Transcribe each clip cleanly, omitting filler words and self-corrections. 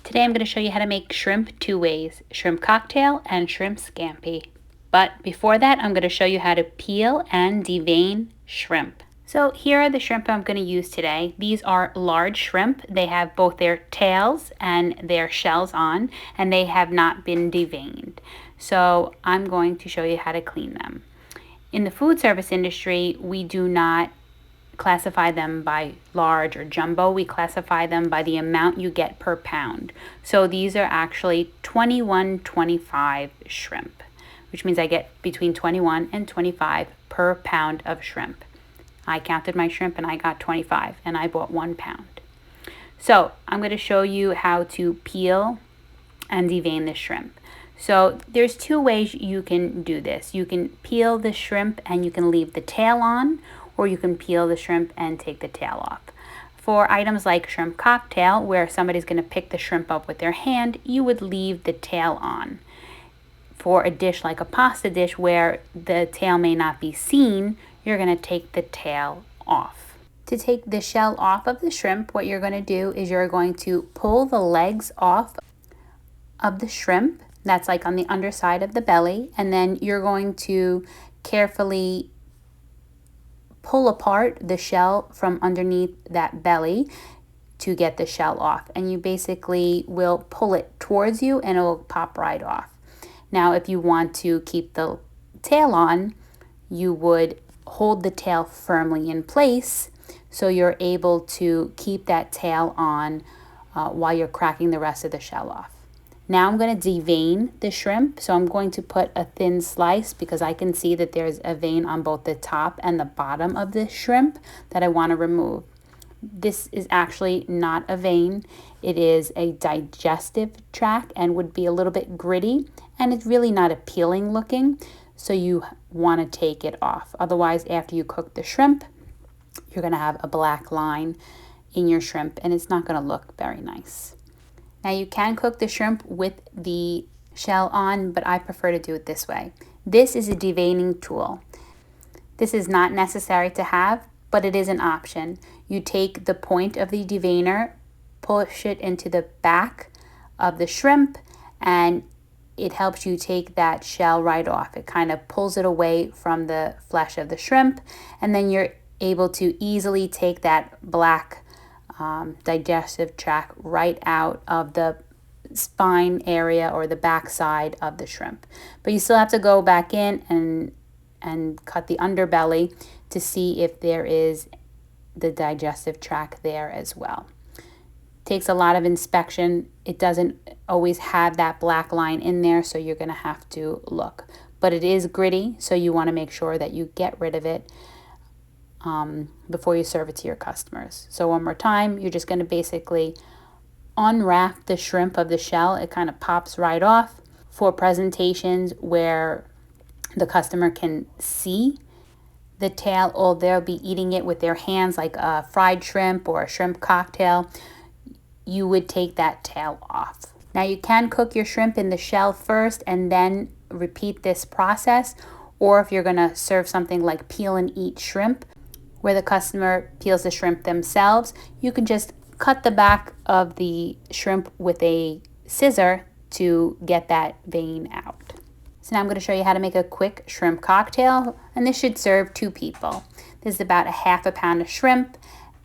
Today I'm going to show you how to make shrimp two ways, shrimp cocktail and shrimp scampi. But before that, I'm going to show you how to peel and devein shrimp. So here are the shrimp I'm going to use today. These are large shrimp. They have both their tails and their shells on, and they have not been deveined. So I'm going to show you how to clean them. In the food service industry, we do not classify them by large or jumbo. We classify them by the amount you get per pound. So these are actually 21.25 shrimp, which means I get between 21 and 25 per pound of shrimp. I counted my shrimp and I got 25, and I bought 1 pound. So I'm going to show you how to peel and devein the shrimp. So there's two ways you can do this. You can peel the shrimp and you can leave the tail on, or you can peel the shrimp and take the tail off. For items like shrimp cocktail, where somebody's going to pick the shrimp up with their hand, you would leave the tail on. For a dish like a pasta dish where the tail may not be seen, you're going to take the tail off. To take the shell off of the shrimp, what you're going to do is you're going to pull the legs off of the shrimp. That's like on the underside of the belly, and then you're going to carefully pull apart the shell from underneath that belly to get the shell off. And you basically will pull it towards you and it will pop right off. Now, if you want to keep the tail on, you would hold the tail firmly in place so you're able to keep that tail on while you're cracking the rest of the shell off. Now I'm going to devein the shrimp. So I'm going to put a thin slice because I can see that there's a vein on both the top and the bottom of the shrimp that I want to remove. This is actually not a vein. It is a digestive tract and would be a little bit gritty, and it's really not appealing looking. So you want to take it off. Otherwise, after you cook the shrimp, you're going to have a black line in your shrimp and it's not going to look very nice. Now you can cook the shrimp with the shell on, but I prefer to do it this way. This is a deveining tool. This is not necessary to have, but it is an option. You take the point of the deveiner, push it into the back of the shrimp, and it helps you take that shell right off. It kind of pulls it away from the flesh of the shrimp, and then you're able to easily take that black digestive tract right out of the spine area or the back side of the shrimp. But you still have to go back in and cut the underbelly to see if there is the digestive tract there as well. Takes a lot of inspection. It doesn't always have that black line in there, so you're going to have to look. But it is gritty, so you want to make sure that you get rid of it before you serve it to your customers. So one more time, you're just going to basically unwrap the shrimp of the shell. It kind of pops right off. For presentations where the customer can see the tail, or they'll be eating it with their hands, like a fried shrimp or a shrimp cocktail, you would take that tail off. Now you can cook your shrimp in the shell first and then repeat this process, or if you're going to serve something like peel and eat shrimp, where the customer peels the shrimp themselves, you can just cut the back of the shrimp with a scissor to get that vein out. So now I'm going to show you how to make a quick shrimp cocktail, and this should serve 2 people. This is about a half a pound of shrimp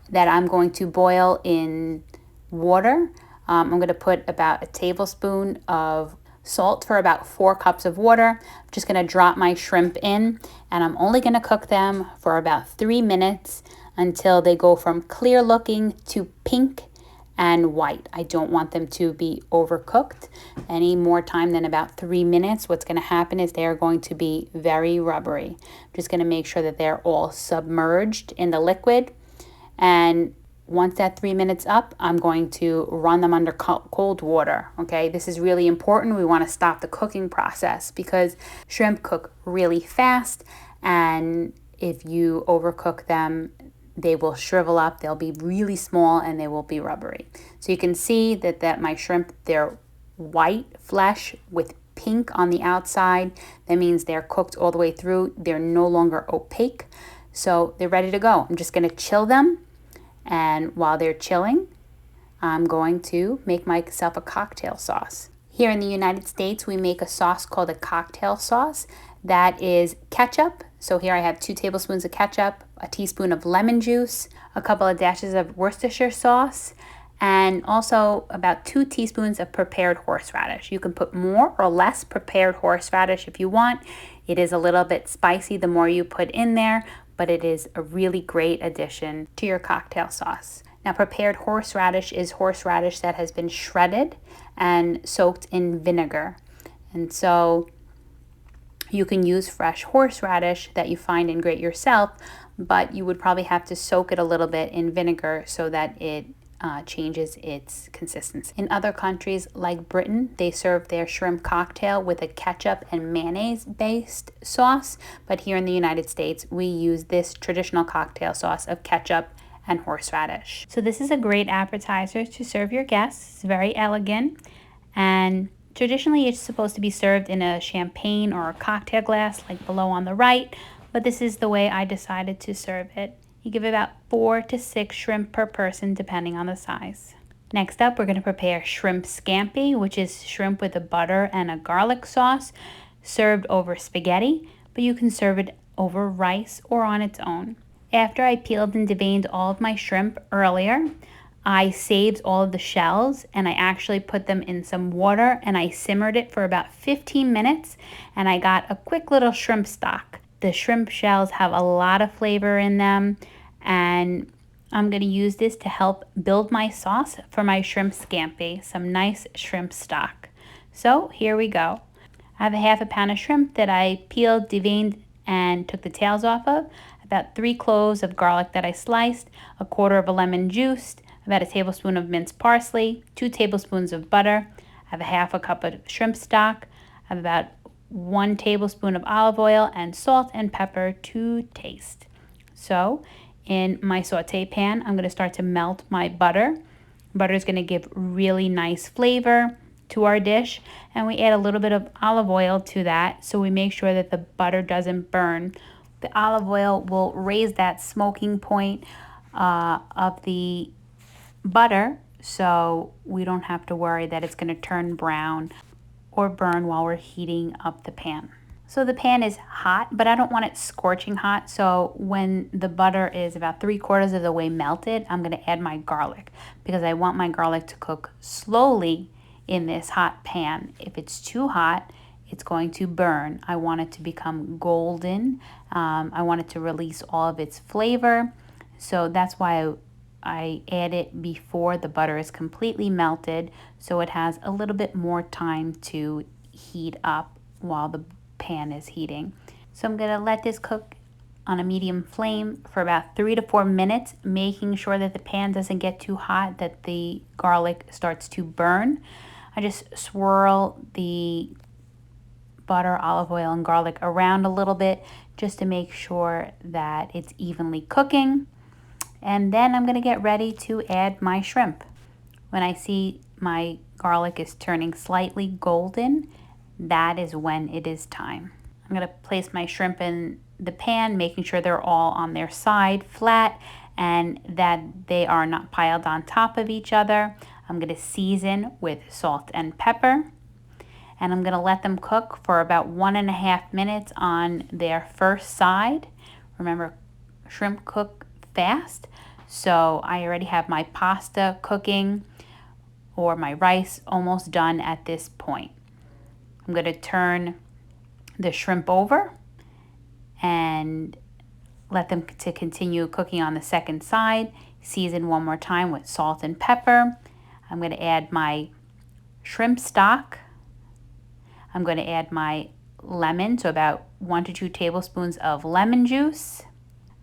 that I'm going to boil in water. I'm going to put about a tablespoon of salt for about 4 cups of water. I'm just going to drop my shrimp in, and I'm only going to cook them for about 3 minutes until they go from clear looking to pink and white. I don't want them to be overcooked any more time than about 3 minutes. What's going to happen is they're going to be very rubbery. I'm just going to make sure that they're all submerged in the liquid, and once that 3 minutes up, I'm going to run them under cold water, okay? This is really important. We want to stop the cooking process because shrimp cook really fast, and if you overcook them, they will shrivel up, they'll be really small, and they will be rubbery. So you can see that my shrimp, they're white flesh with pink on the outside. That means they're cooked all the way through. They're no longer opaque, so they're ready to go. I'm just going to chill them. And while they're chilling, I'm going to make myself a cocktail sauce. Here in the United States, we make a sauce called a cocktail sauce that is ketchup. So here I have 2 tablespoons of ketchup, a teaspoon of lemon juice, a couple of dashes of Worcestershire sauce, and also about 2 teaspoons of prepared horseradish. You can put more or less prepared horseradish if you want. It is a little bit spicy the more you put in there, but it is a really great addition to your cocktail sauce. Now, prepared horseradish is horseradish that has been shredded and soaked in vinegar. And so you can use fresh horseradish that you find and grate yourself, but you would probably have to soak it a little bit in vinegar so that it changes its consistency. In other countries like Britain, they serve their shrimp cocktail with a ketchup and mayonnaise based sauce, but here in the United States, we use this traditional cocktail sauce of ketchup and horseradish. So this is a great appetizer to serve your guests. It's very elegant, and traditionally it's supposed to be served in a champagne or a cocktail glass like below on the right, but this is the way I decided to serve it. You give about 4 to 6 shrimp per person depending on the size. Next up, we're going to prepare shrimp scampi, which is shrimp with a butter and a garlic sauce served over spaghetti, but you can serve it over rice or on its own. After I peeled and deveined all of my shrimp earlier, I saved all of the shells and I actually put them in some water and I simmered it for about 15 minutes and I got a quick little shrimp stock. The shrimp shells have a lot of flavor in them, and I'm going to use this to help build my sauce for my shrimp scampi, some nice shrimp stock. So here we go. I have a half a pound of shrimp that I peeled, deveined, and took the tails off of, about 3 cloves of garlic that I sliced, a quarter of a lemon juiced, about a tablespoon of minced parsley, 2 tablespoons of butter. I have a half a cup of shrimp stock. I have about 1 tablespoon of olive oil and salt and pepper to taste. So in my saute pan, I'm going to start to melt my butter. Butter is going to give really nice flavor to our dish, and we add a little bit of olive oil to that so we make sure that the butter doesn't burn. The olive oil will raise that smoking point of the butter, so we don't have to worry that it's going to turn brown or burn while we're heating up the pan. So the pan is hot, but I don't want it scorching hot. So when the butter is about 3/4 of the way melted, I'm going to add my garlic because I want my garlic to cook slowly in this hot pan. If it's too hot, it's going to burn. I want it to become golden. I want it to release all of its flavor. So that's why I add it before the butter is completely melted, so it has a little bit more time to heat up while the pan is heating. So I'm going to let this cook on a medium flame for about 3 to 4 minutes, making sure that the pan doesn't get too hot, that the garlic starts to burn. I just swirl the butter, olive oil, and garlic around a little bit just to make sure that it's evenly cooking. And then I'm going to get ready to add my shrimp. When I see my garlic is turning slightly golden, that is when it is time. I'm going to place my shrimp in the pan, making sure they're all on their side flat and that they are not piled on top of each other. I'm going to season with salt and pepper, and I'm going to let them cook for about 1.5 minutes on their first side. Remember, shrimp cook fast. So I already have my pasta cooking or my rice almost done at this point. I'm going to turn the shrimp over and let them to continue cooking on the second side. Season one more time with salt and pepper. I'm going to add my shrimp stock. I'm going to add my lemon, so about 1 to 2 tablespoons of lemon juice.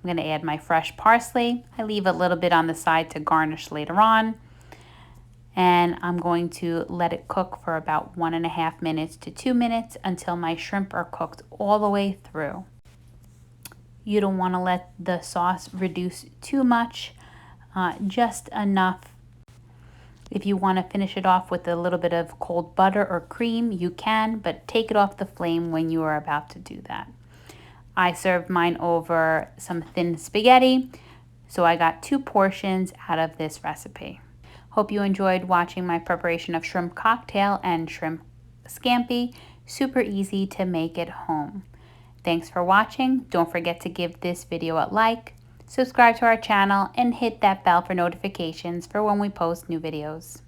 I'm going to add my fresh parsley. I leave a little bit on the side to garnish later on. And I'm going to let it cook for about 1.5 minutes to 2 minutes until my shrimp are cooked all the way through. You don't want to let the sauce reduce too much, just enough. If you want to finish it off with a little bit of cold butter or cream, you can, but take it off the flame when you are about to do that. I served mine over some thin spaghetti, so I got 2 portions out of this recipe. Hope you enjoyed watching my preparation of shrimp cocktail and shrimp scampi. Super easy to make at home. Thanks for watching. Don't forget to give this video a like, subscribe to our channel, and hit that bell for notifications for when we post new videos.